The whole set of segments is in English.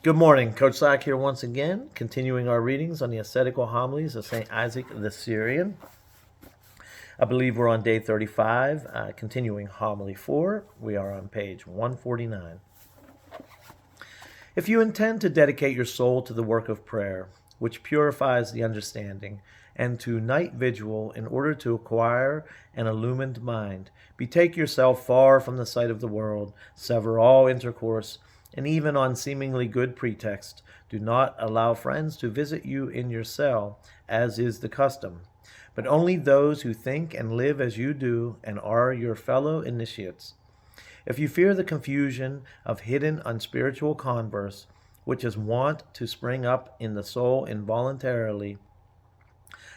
Good morning. Coach Isaac here once again, continuing our readings on the ascetical homilies of St. Isaac the Syrian. I believe we're on day 35, continuing homily 4. We are on page 149. If you intend to dedicate your soul to the work of prayer, which purifies the understanding, and to night vigil in order to acquire an illumined mind, betake yourself far from the sight of the world, sever all intercourse, and even on seemingly good pretext, do not allow friends to visit you in your cell, as is the custom, but only those who think and live as you do and are your fellow initiates. If you fear the confusion of hidden unspiritual converse, which is wont to spring up in the soul involuntarily,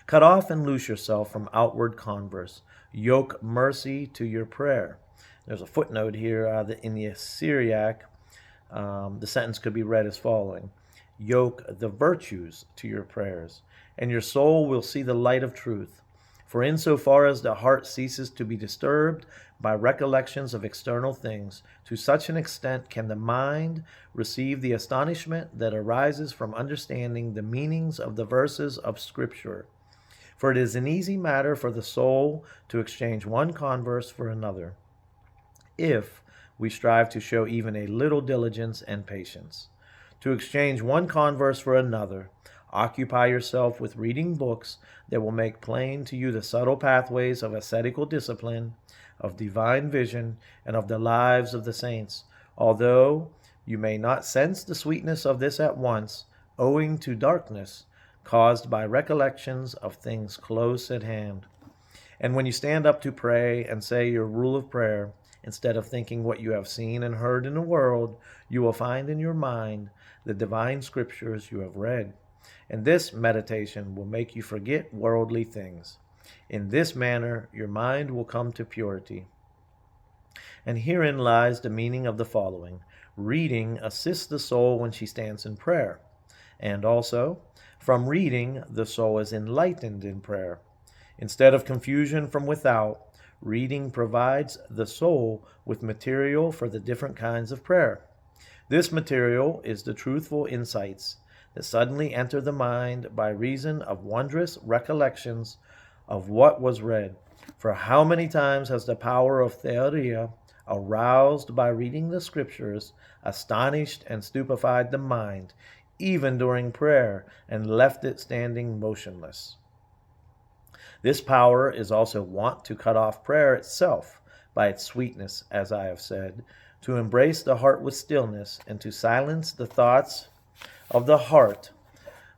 cut off and loose yourself from outward converse. Yoke mercy to your prayer. There's a footnote here in the Syriac. The sentence could be read as following: yoke the virtues to your prayers, and your soul will see the light of truth. For insofar as the heart ceases to be disturbed by recollections of external things, to such an extent can the mind receive the astonishment that arises from understanding the meanings of the verses of Scripture. For it is an easy matter for the soul to exchange one converse for another, if we strive to show even a little diligence and patience. To exchange one converse for another, occupy yourself with reading books that will make plain to you the subtle pathways of ascetical discipline, of divine vision, and of the lives of the saints, although you may not sense the sweetness of this at once, owing to darkness caused by recollections of things close at hand. And when you stand up to pray and say your rule of prayer, instead of thinking what you have seen and heard in the world, you will find in your mind the divine scriptures you have read. And this meditation will make you forget worldly things. In this manner, your mind will come to purity. And herein lies the meaning of the following: reading assists the soul when she stands in prayer. And also, from reading, the soul is enlightened in prayer. Instead of confusion from without, reading provides the soul with material for the different kinds of prayer. This material is the truthful insights that suddenly enter the mind by reason of wondrous recollections of what was read. For how many times has the power of theoria, aroused by reading the Scriptures, astonished and stupefied the mind, even during prayer, and left it standing motionless. This power is also wont to cut off prayer itself by its sweetness, as I have said, to embrace the heart with stillness, and to silence the thoughts of the heart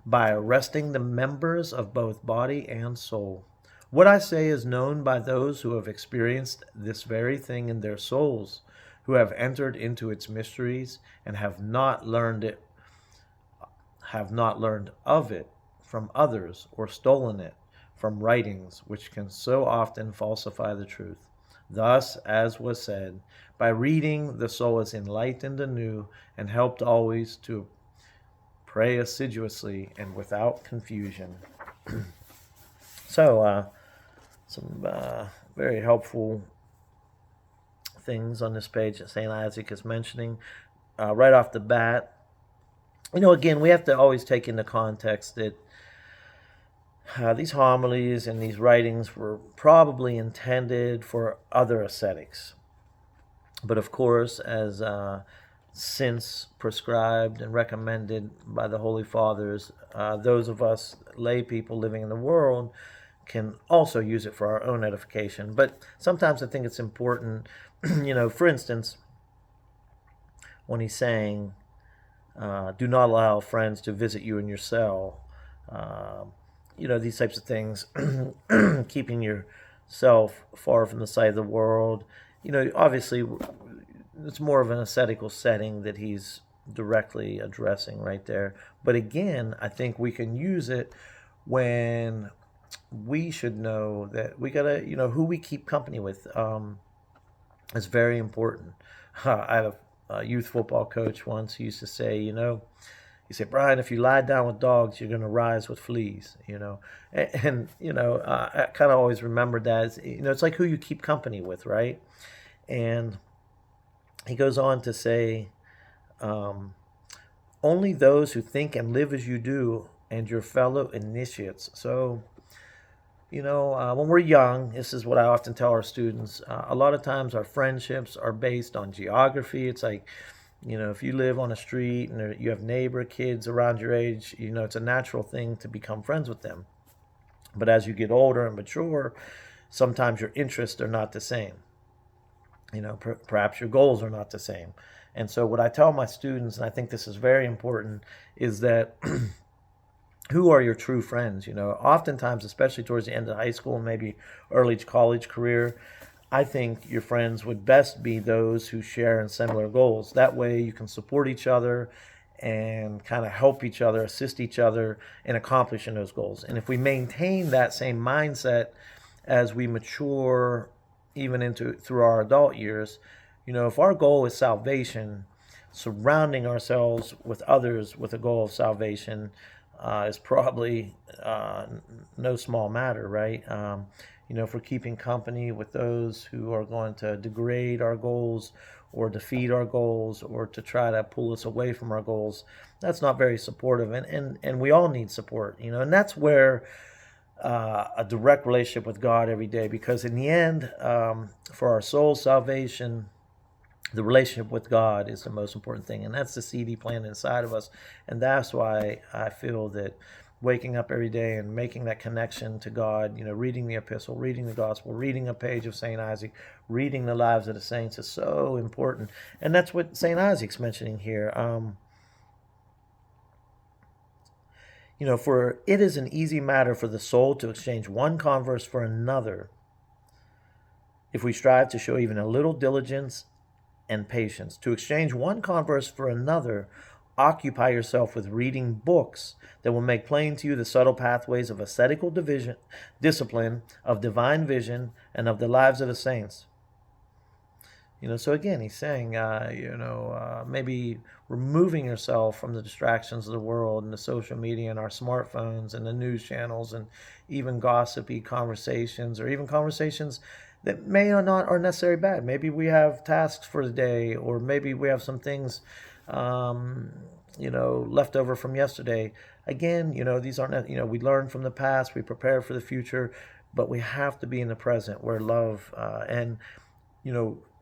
by arresting the members of both body and soul. What I say is known by those who have experienced this very thing in their souls, who have entered into its mysteries and have not learned of it from others, or stolen it from writings which can so often falsify the truth. Thus, as was said, by reading the soul is enlightened anew and helped always to pray assiduously and without confusion. So, some very helpful things on this page that St. Isaac is mentioning right off the bat. Again, we have to always take into context that these homilies and these writings were probably intended for other ascetics. But of course, as since prescribed and recommended by the Holy Fathers, those of us lay people living in the world can also use it for our own edification. But sometimes I think it's important, for instance, when he's saying, do not allow friends to visit you in your cell, these types of things, keeping yourself far from the sight of the world. Obviously, it's more of an ascetical setting that he's directly addressing right there. But again, I think we can use it when we should know that we gotta, who we keep company with is very important. I had a youth football coach once who used to say, he said, Brian, if you lie down with dogs, you're going to rise with fleas, And I kind of always remembered that. It's like who you keep company with, right? And he goes on to say, only those who think and live as you do and your fellow initiates. So, when we're young, this is what I often tell our students. A lot of times our friendships are based on geography. It's like, if you live on a street and you have neighbor kids around your age, it's a natural thing to become friends with them. But as you get older and mature, sometimes your interests are not the same. Perhaps your goals are not the same. And so what I tell my students, and I think this is very important, is that who are your true friends? Oftentimes, especially towards the end of high school and maybe early college career, I think your friends would best be those who share in similar goals. That way you can support each other and kind of help each other, assist each other in accomplishing those goals. And if we maintain that same mindset as we mature even through our adult years, if our goal is salvation, surrounding ourselves with others with a goal of salvation is probably no small matter, right? If we're keeping company with those who are going to degrade our goals or defeat our goals or to try to pull us away from our goals, that's not very supportive. And we all need support, and that's where a direct relationship with God every day, because in the end, for our soul's salvation, the relationship with God is the most important thing, and that's the seed He planted inside of us. And that's why I feel that waking up every day and making that connection to God, reading the epistle, reading the gospel, reading a page of St. Isaac, reading the lives of the saints is so important. And that's what St. Isaac's mentioning here. For it is an easy matter for the soul to exchange one converse for another if we strive to show even a little diligence and patience. To exchange one converse for another, occupy yourself with reading books that will make plain to you the subtle pathways of ascetical discipline, of divine vision, and of the lives of the saints. So again, he's saying, maybe removing yourself from the distractions of the world and the social media and our smartphones and the news channels and even gossipy conversations, or even conversations that may or not are necessarily bad. Maybe we have tasks for the day, or maybe we have some things, left over from yesterday. Again, these aren't, we learn from the past, we prepare for the future, but we have to be in the present where love and,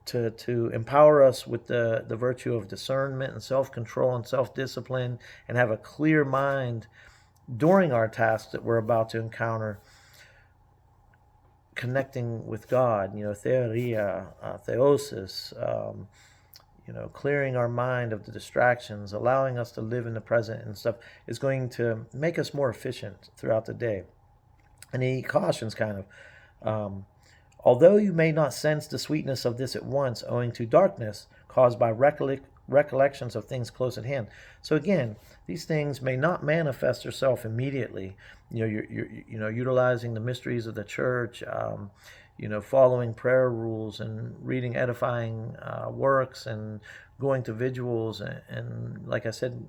to empower us with the virtue of discernment and self-control and self-discipline, and have a clear mind during our tasks that we're about to encounter, connecting with God, theoria, theosis, clearing our mind of the distractions, allowing us to live in the present and stuff, is going to make us more efficient throughout the day. And he cautions kind of, although you may not sense the sweetness of this at once, owing to darkness caused by recollections of things close at hand. So again, these things may not manifest themselves immediately. You're utilizing the mysteries of the church, following prayer rules and reading edifying works and going to vigils and like I said,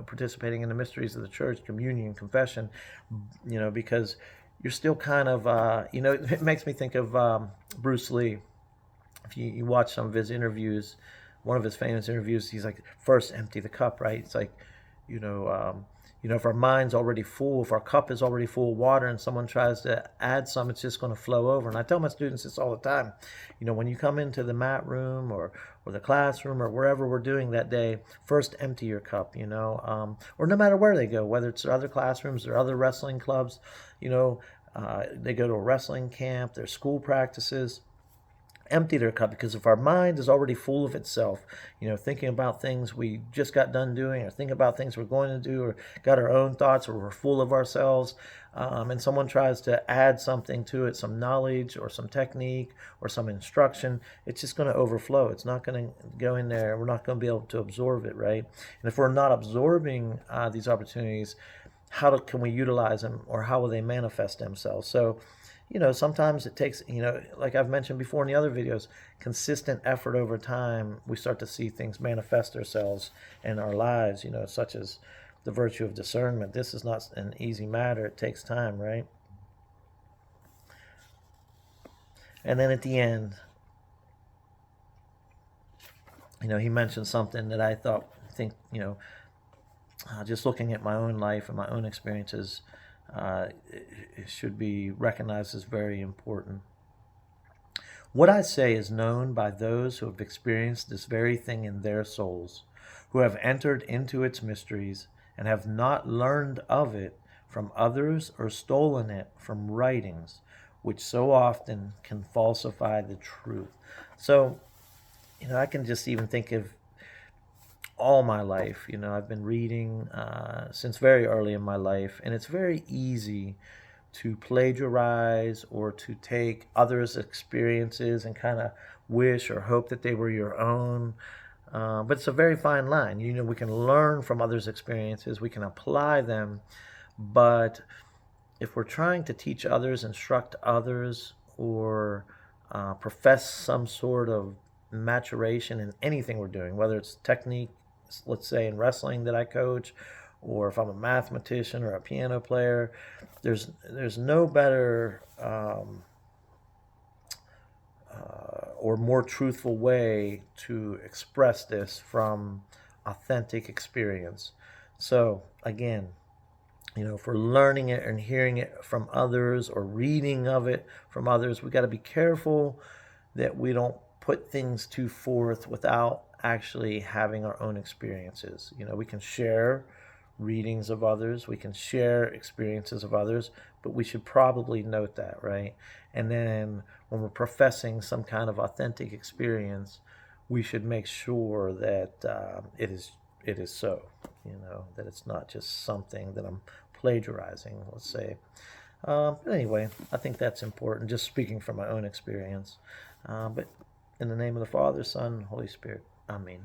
participating in the mysteries of the church, communion, confession, because you're still kind of, it makes me think of Bruce Lee. If you watch some of his interviews, one of his famous interviews, he's like, first empty the cup, right? It's like, if our mind's already full, if our cup is already full of water and someone tries to add some, it's just going to flow over. And I tell my students this all the time. When you come into the mat room or the classroom or wherever we're doing that day, first empty your cup, or no matter where they go, whether it's other classrooms or other wrestling clubs, they go to a wrestling camp, their school practices, empty their cup, because if our mind is already full of itself, thinking about things we just got done doing, or thinking about things we're going to do, or got our own thoughts, or we're full of ourselves, and someone tries to add something to it, some knowledge or some technique or some instruction, it's just going to overflow. It's not going to go in there. We're not going to be able to absorb it, right? And if we're not absorbing these opportunities, how can we utilize them, or how will they manifest themselves? So, sometimes it takes, like I've mentioned before in the other videos, consistent effort over time, we start to see things manifest themselves in our lives, such as the virtue of discernment. This is not an easy matter. It takes time, right? And then at the end, he mentioned something that I think, just looking at my own life and my own experiences, it should be recognized as very important. What I say is known by those who have experienced this very thing in their souls, who have entered into its mysteries and have not learned of it from others or stolen it from writings, which so often can falsify the truth. So, I can just even think of all my life. I've been reading since very early in my life, and it's very easy to plagiarize or to take others' experiences and kind of wish or hope that they were your own. But it's a very fine line. We can learn from others' experiences, we can apply them, but if we're trying to teach others, instruct others, or profess some sort of maturation in anything we're doing, whether it's technique, let's say in wrestling that I coach, or if I'm a mathematician or a piano player, there's no better or more truthful way to express this from authentic experience. So again, if we're learning it and hearing it from others or reading of it from others, we got to be careful that we don't put things too forth without actually having our own experiences. We can share readings of others, we can share experiences of others, but we should probably note that, right? And then when we're professing some kind of authentic experience, we should make sure that it is so, that it's not just something that I'm plagiarizing, let's say. Anyway, I think that's important, just speaking from my own experience. But in the name of the Father, Son, Holy Spirit, Amen.